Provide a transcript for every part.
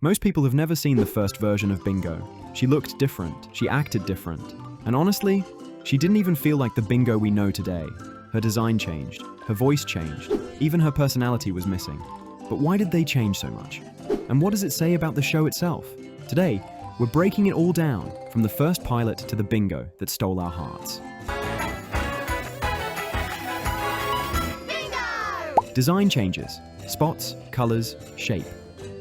Most people have never seen the first version of Bingo. She looked different, she acted different, and honestly, she didn't even feel like the Bingo we know today. Her design changed, her voice changed, even her personality was missing. But why did they change so much? And what does it say about the show itself? Today, we're breaking it all down, from the first pilot to the Bingo that stole our hearts. Bingo! Design changes, spots, colors, shape.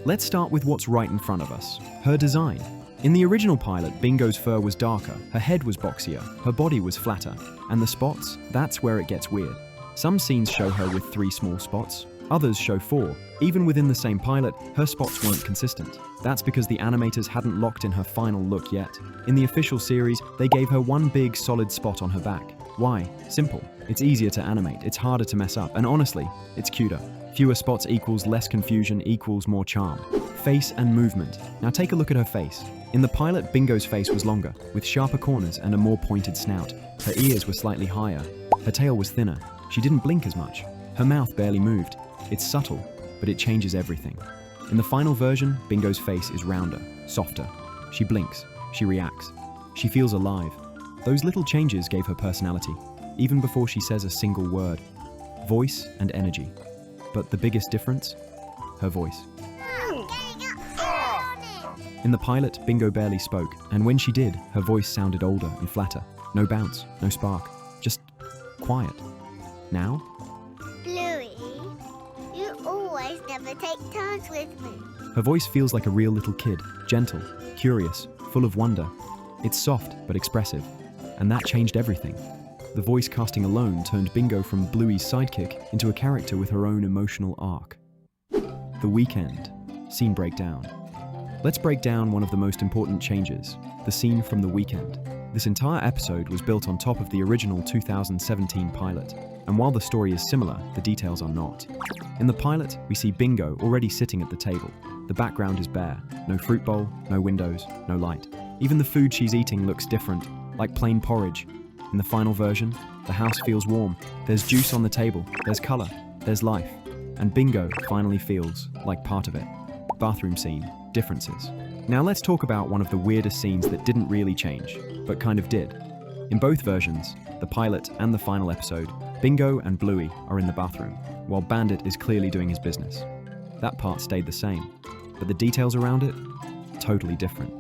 Let's start with what's right in front of us, her design. In the original pilot, Bingo's fur was darker, her head was boxier, her body was flatter. And the spots, that's where it gets weird. Some scenes show her with 3 small spots, others show 4. Even within the same pilot, her spots weren't consistent. That's because the animators hadn't locked in her final look yet. In the official series, they gave her one big, solid spot on her back. Why? Simple. It's easier to animate, it's harder to mess up, and honestly, it's cuter. Fewer spots equals less confusion equals more charm. Face and movement. Now take a look at her face. In the pilot, Bingo's face was longer, with sharper corners and a more pointed snout. Her ears were slightly higher. Her tail was thinner. She didn't blink as much. Her mouth barely moved. It's subtle, but it changes everything. In the final version, Bingo's face is rounder, softer. She blinks. She reacts. She feels alive. Those little changes gave her personality, even before she says a single word. Voice and energy. But the biggest difference? Her voice. In the pilot, Bingo barely spoke, and when she did, her voice sounded older and flatter. No bounce, no spark, just quiet. Now? Bluey, you always never take turns with me. Her voice feels like a real little kid, gentle, curious, full of wonder. It's soft but expressive, and that changed everything. The voice casting alone turned Bingo from Bluey's sidekick into a character with her own emotional arc. The weekend. Scene breakdown. Let's break down one of the most important changes, the scene from the weekend. This entire episode was built on top of the original 2017 pilot, and while the story is similar, the details are not. In the pilot, we see Bingo already sitting at the table. The background is bare, no fruit bowl, no windows, no light. Even the food she's eating looks different, like plain porridge. In the final version, the house feels warm. There's juice on the table, there's color, there's life. And Bingo finally feels like part of it. Bathroom scene, differences. Now let's talk about one of the weirdest scenes that didn't really change, but kind of did. In both versions, the pilot and the final episode, Bingo and Bluey are in the bathroom, while Bandit is clearly doing his business. That part stayed the same, but the details around it, totally different.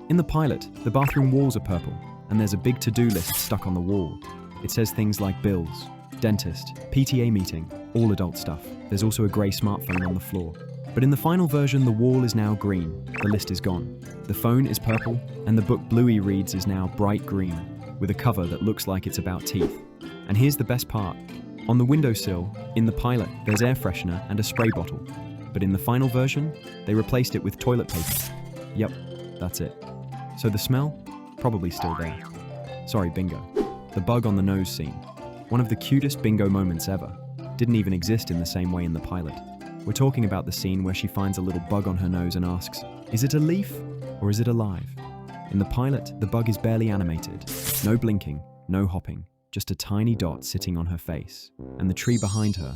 In the pilot, the bathroom walls are purple, and there's a big to-do list stuck on the wall. It says things like bills, dentist, PTA meeting, all adult stuff. There's also a grey smartphone on the floor. But in the final version, the wall is now green, the list is gone. The phone is purple, and the book Bluey reads is now bright green, with a cover that looks like it's about teeth. And here's the best part. On the windowsill, in the pilot, there's air freshener and a spray bottle. But in the final version, they replaced it with toilet paper. Yep, that's it. So the smell? Probably still there. Sorry, Bingo. The bug on the nose scene. One of the cutest Bingo moments ever. Didn't even exist in the same way in the pilot. We're talking about the scene where she finds a little bug on her nose and asks, is it a leaf or is it alive? In the pilot, the bug is barely animated. No blinking, no hopping, just a tiny dot sitting on her face. And the tree behind her,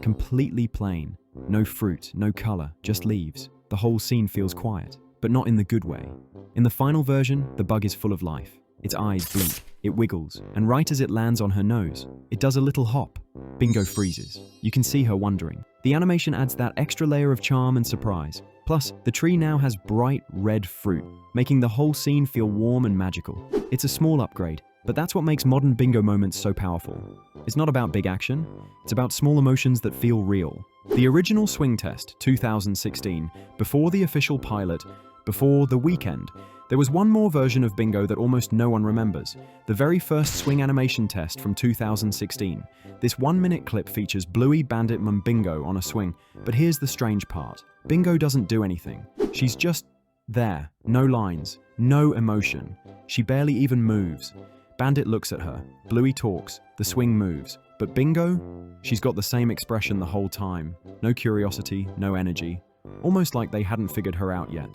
completely plain. No fruit, no color, just leaves. The whole scene feels quiet, but not in the good way. In the final version, the bug is full of life. Its eyes blink, it wiggles, and right as it lands on her nose, it does a little hop. Bingo freezes. You can see her wondering. The animation adds that extra layer of charm and surprise. Plus, the tree now has bright red fruit, making the whole scene feel warm and magical. It's a small upgrade, but that's what makes modern Bingo moments so powerful. It's not about big action, it's about small emotions that feel real. The original Swing Test, 2016, before the official pilot, before the weekend, there was one more version of Bingo that almost no one remembers. The very first swing animation test from 2016. This 1-minute clip features Bluey, Bandit, and Bingo on a swing, but here's the strange part. Bingo doesn't do anything. She's just there. No lines, no emotion. She barely even moves. Bandit looks at her, Bluey talks, the swing moves. But Bingo? She's got the same expression the whole time. No curiosity, no energy. Almost like they hadn't figured her out yet.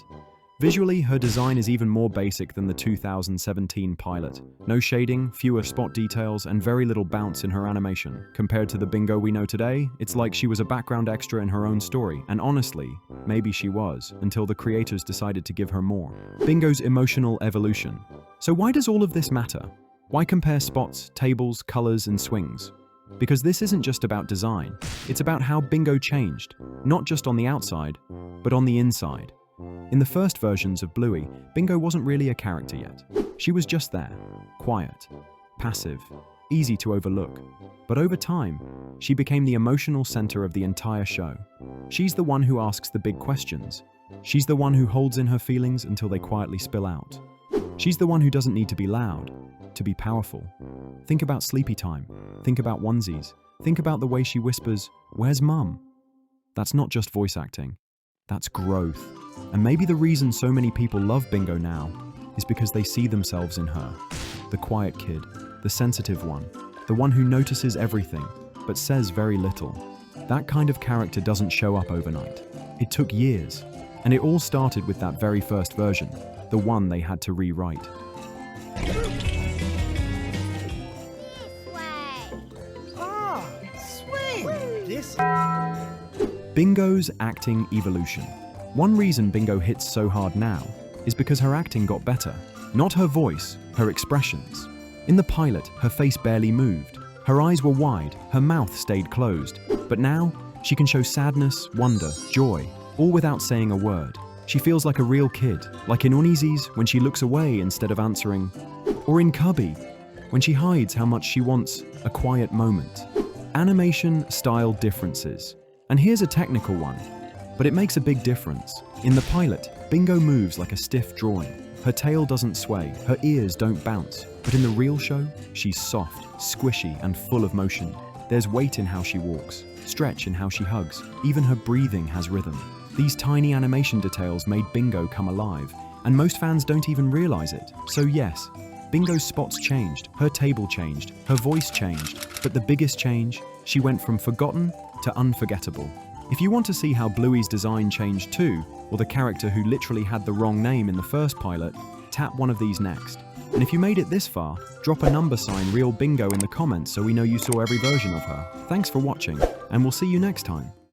Visually, her design is even more basic than the 2017 pilot. No shading, fewer spot details, and very little bounce in her animation. Compared to the Bingo we know today, it's like she was a background extra in her own story, and honestly, maybe she was, until the creators decided to give her more. Bingo's emotional evolution. So why does all of this matter? Why compare spots, tables, colors, and swings? Because this isn't just about design, it's about how Bingo changed, not just on the outside, but on the inside. In the first versions of Bluey, Bingo wasn't really a character yet. She was just there, quiet, passive, easy to overlook. But over time, she became the emotional center of the entire show. She's the one who asks the big questions. She's the one who holds in her feelings until they quietly spill out. She's the one who doesn't need to be loud, to be powerful. Think about Sleepy Time. Think about Onesies. Think about the way she whispers, "Where's Mum?" That's not just voice acting. That's growth. And maybe the reason so many people love Bingo now is because they see themselves in her. The quiet kid, the sensitive one, the one who notices everything, but says very little. That kind of character doesn't show up overnight. It took years. And it all started with that very first version, the one they had to rewrite. Bingo's acting evolution. One reason Bingo hits so hard now is because her acting got better. Not her voice, her expressions. In the pilot, her face barely moved. Her eyes were wide, her mouth stayed closed. But now, she can show sadness, wonder, joy, all without saying a word. She feels like a real kid, like in Onesies when she looks away instead of answering, or in Cubby when she hides how much she wants a quiet moment. Animation style differences. And here's a technical one, but it makes a big difference. In the pilot, Bingo moves like a stiff drawing. Her tail doesn't sway, her ears don't bounce. But in the real show, she's soft, squishy, and full of motion. There's weight in how she walks, stretch in how she hugs. Even her breathing has rhythm. These tiny animation details made Bingo come alive, and most fans don't even realize it. So yes, Bingo's spots changed, her table changed, her voice changed, but the biggest change, she went from forgotten to unforgettable. If you want to see how Bluey's design changed too, or the character who literally had the wrong name in the first pilot, tap one of these next. And if you made it this far, drop a number sign Real Bingo in the comments so we know you saw every version of her. Thanks for watching, and we'll see you next time.